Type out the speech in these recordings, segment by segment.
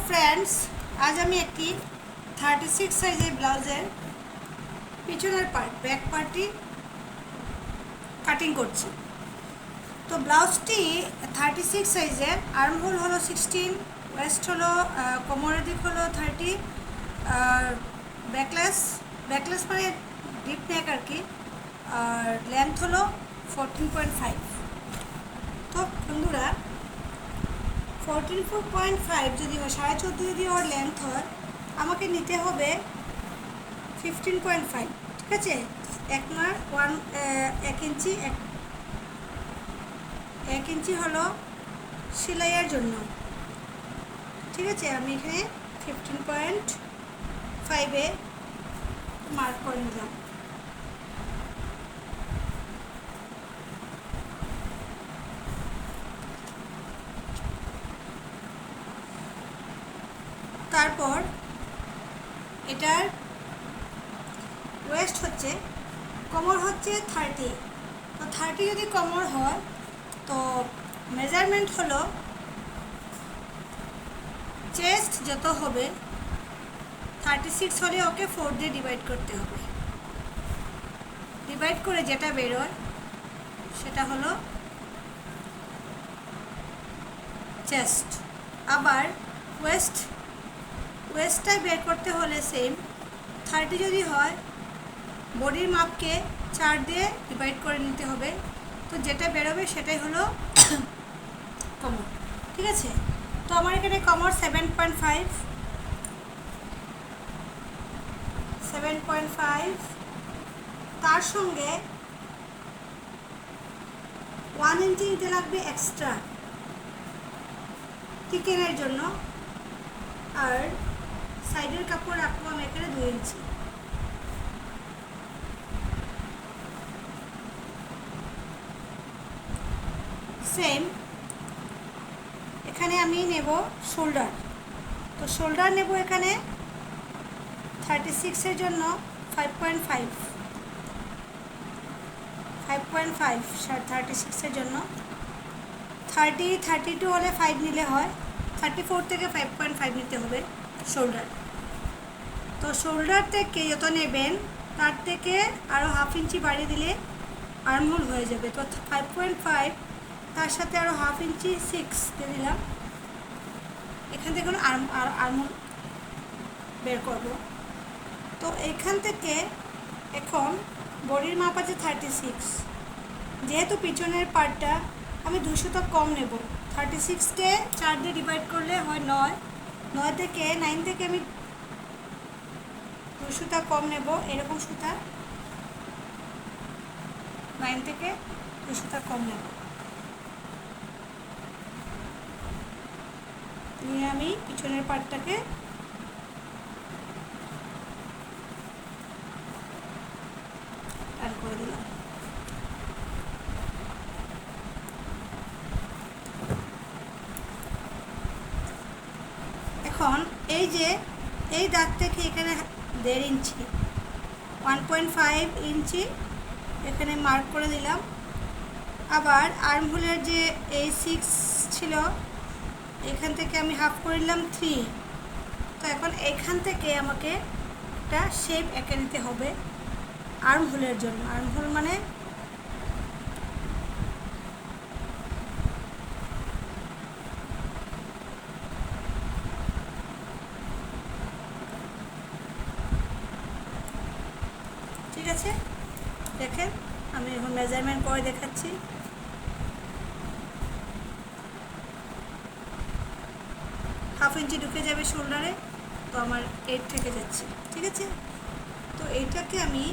Friends आज আমি একটি 36 সাইজের ব্লাউজের পিছনের পার্ট ব্যাক পার্টটি কাটিং করছি। তো ব্লাউজটি 36 সাইজের, আর্ম হোল হলো 16, ওয়েস্ট হলো কোমরের দিক হলো 30, আর ব্যাকলেস মানে ডিপ নেক আর কি, আর লেন্থ হলো 14.5। তো বন্ধুরা 14.5 যদি হয়, 14.5 যদি ওর লেন্থ হয়, আমাকে নিতে হবে 15.5। ঠিক আছে, এক ইঞ্চি হলো সেলাইয়ের জন্য। ঠিক আছে, আমি এখানে 15.5-এ মার্ক করে নিলাম। তারপর এটার ওয়েস্ট হচ্ছে, কোমর হচ্ছে 30। তো 30 যদি কোমর হয় তো মেজারমেন্ট হলো চেস্ট যত হবে 36 হলে ওকে 4 দিয়ে ডিভাইড করতে হবে। ডিভাইড করে যেটা বেরোয় সেটা হলো চেস্ট। আবার ওয়েস্টটাই বের করতে হলে সেম 30 যদি হয় বডির মাপকে 4 দিয়ে ডিভাইড করে নিতে হবে। তো যেটা বেরোবে সেটাই হলো কোমর। ঠিক আছে, তো আমার এখানে কোমর 7.5, তার সঙ্গে 1 ইঞ্চি নিতে লাগবে এক্সট্রা চিকেনের জন্য, আর সাইডের কাপড় রাখবো আমি এখানে 2 ইঞ্চি। সেম এখানে আমি নেব শোল্ডার। তো শোল্ডার নেব এখানে 36-এর জন্য 5.5, 36-এর জন্য 32 হলে 5 নিলে হয়, 34 থেকে 5.5 নিতে হবে শোল্ডার। তো শোল্ডার থেকে যত নেবেন তার থেকে আরও 1/2 ইঞ্চি বাড়িয়ে দিলে আর্মহোল হয়ে যাবে। তো 5.5 তার সাথে আরও 1/2 ইঞ্চি 6 দিয়ে দিলাম। এখান থেকে আর্মহোল বের করব। তো এখান থেকে এখন বডির মাপ আছে 36, যেহেতু পিছনের পার্টটা আমি 200 কম নেব। 36কে 4 দিয়ে ডিভাইড করলে হয় 9 থেকে 9 থেকে আমি 200 কম নেব। এরকম সুতা 9 থেকে 200 কম নেব, নিয়ে আমি পিছনের পার্টটাকে টান করে দিলাম। এখন এই দাগ থেকে এখানে 1.5 ইঞ্চি 1.5 ইঞ্চি এখানে মার্ক করে দিলাম। আবার আর্মহোলের যে এই 6 ছিল এখান থেকে আমি হাফ করে নিলাম 3। তো এখন এখান থেকে আমাকে একটা শেপ এঁকে নিতে হবে আর্মহোলের জন্য। আর্মহোল মানে ঠিক আছে, দেখেন আমি এখন মেজারমেন্ট করে দেখাচ্ছি। হাফ ইঞ্চি ঢুকে যাবে শোল্ডারে, তো আমার 8 থেকে যাচ্ছে। ঠিক আছে, তো এইটাকে আমি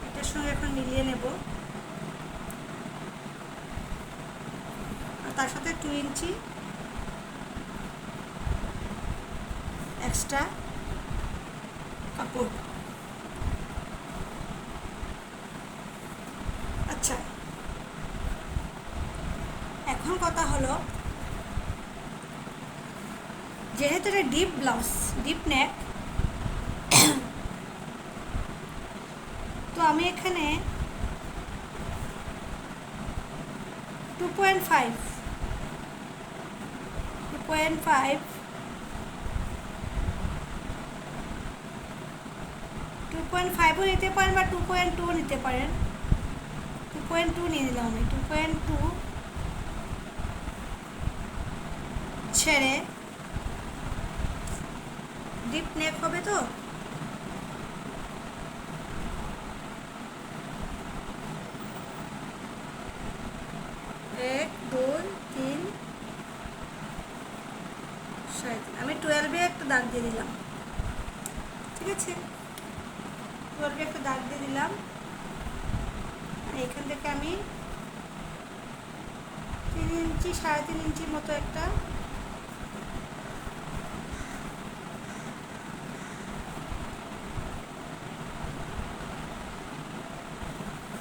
এটার সঙ্গে এখন মিলিয়ে নেব, আর তার সাথে 2 ইঞ্চি এক্সট্রা কাপড়। আচ্ছা, এখন কথা হলো, যেহেতু এটা ডিপ ব্লাউজ, ডিপ নেক, তো আমি এখানে 2.5 2.5ও নিতে পারেন বা 2.2 নিতে পারেন। 2.2 নিয়ে নিলাম আমি। 2.2 ছেড়ে ডিপ নেক হবে তো, এক দুই তিন আমি 12-এ একটা দাগ দিয়ে দিলাম। ঠিক আছে, 12-এ একটা দাগ দিয়ে দিলাম। এখান থেকে আমি 3 ইঞ্চি 3.5 ইঞ্চির মতো একটা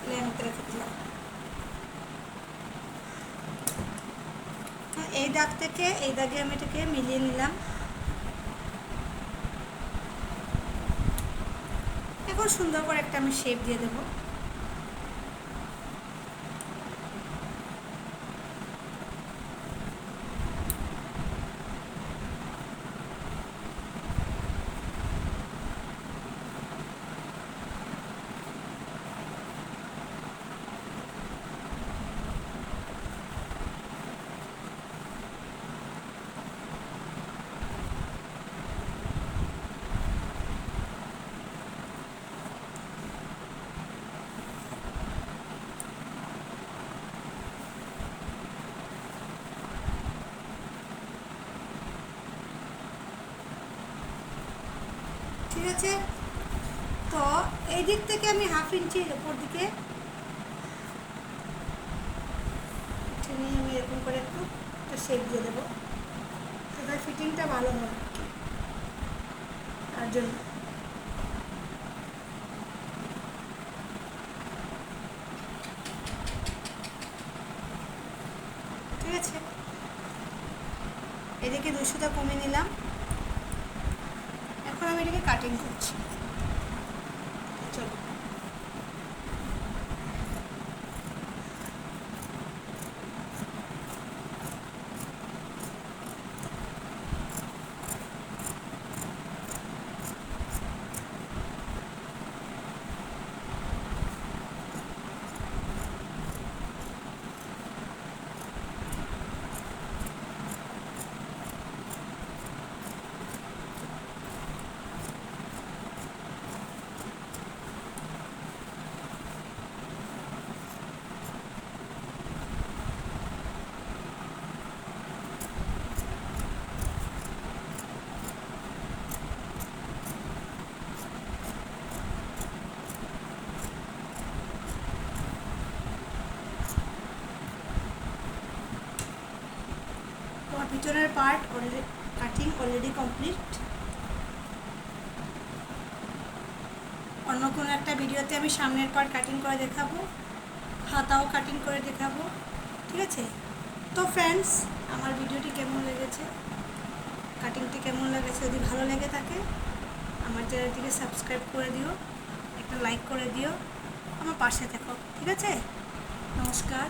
লেন্থ রেখে দিলাম। এই দাগ থেকে এই দাগে আমি এটাকে মিলিয়ে নিলাম। এখন সুন্দর করে একটা আমি শেপ দিয়ে দেবো। ঠিক আছে, তো এই দিক থেকে আমি 1/2 ইঞ্চির উপর দিকে নিয়ে আমি এরকম করে একটু শেপ দিয়ে দেবো, এবার ফিটিংটা ভালো হবে তার জন্য। ঠিক আছে, এদিকে 200টা কমিয়ে নিলাম। এখন আমি এটাকে কাটিং করছি। চলো, তোমার পিছনের part already cutting already complete. অন্য কোনো একটা ভিডিওতে আমি সামনের পার্ট কাটিং করে দেখাবো, হাতাও কাটিং করে দেখাবো। ঠিক আছে, তো ফ্রেন্ডস, আমার ভিডিওটি কেমন লেগেছে, কাটিংটি কেমন লেগেছে, যদি ভালো লেগে থাকে আমার চ্যানেলটিকে সাবস্ক্রাইব করে দিও, একটা লাইক করে দিও, আমার পাশে থেকো। ঠিক আছে, নমস্কার।